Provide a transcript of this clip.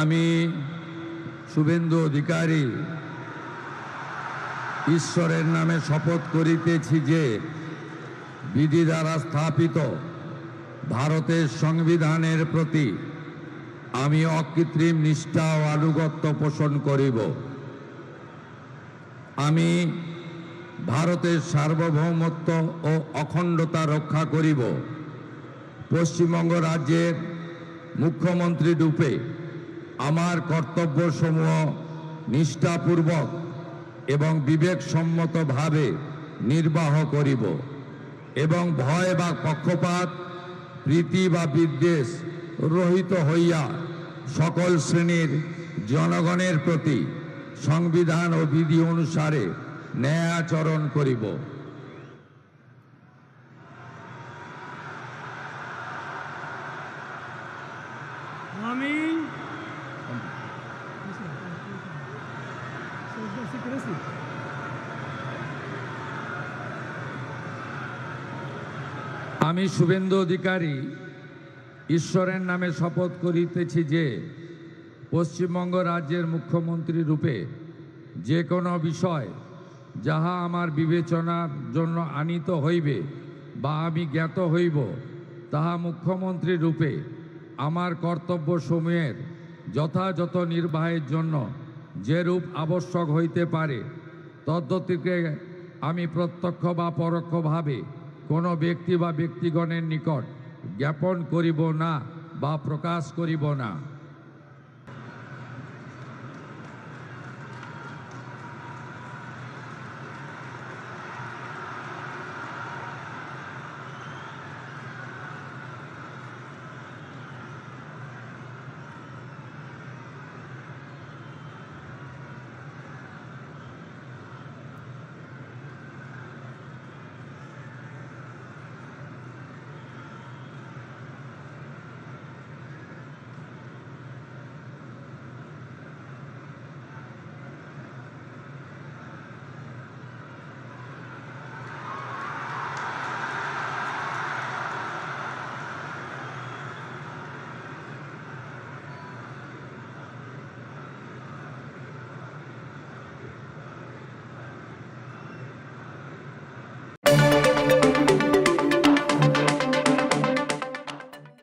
আমি শুভেন্দু অধিকারী ঈশ্বরের নামে শপথ করিতেছি যে বিধি দ্বারা স্থাপিত ভারতের সংবিধানের প্রতি আমি অকৃত্রিম নিষ্ঠা ও আনুগত্য পোষণ করিব। আমি ভারতের সার্বভৌমত্ব ও অখণ্ডতা রক্ষা করিব। পশ্চিমবঙ্গ রাজ্যের মুখ্যমন্ত্রী রূপে আমার কর্তব্যসমূহ নিষ্ঠাপূর্বক এবং বিবেকসম্মতভাবে নির্বাহ করিব এবং ভয় বা পক্ষপাত, প্রীতি বা বিদ্বেষ রহিত হইয়া সকল শ্রেণীর জনগণের প্রতি সংবিধান ও বিধি অনুসারে ন্যায় আচরণ করিব। আমি শুভেন্দু অধিকারী ঈশ্বরের নামে শপথ করিতেছি যে পশ্চিমবঙ্গ রাজ্যের মুখ্যমন্ত্রী রূপে যে কোনো বিষয় যাহা আমার বিবেচনার জন্য আনীত হইবে বা আমি জ্ঞাত হইব, তাহা মুখ্যমন্ত্রী রূপে আমার কর্তব্যসমূহের যথাযথ নির্বাহের জন্য যেরূপ আবশ্যক হইতে পারে তদ্গতিকে আমি প্রত্যক্ষ বা পরোক্ষভাবে কোনো ব্যক্তি বা ব্যক্তিগণের নিকট জ্ঞাপন করিব না বা প্রকাশ করিব না।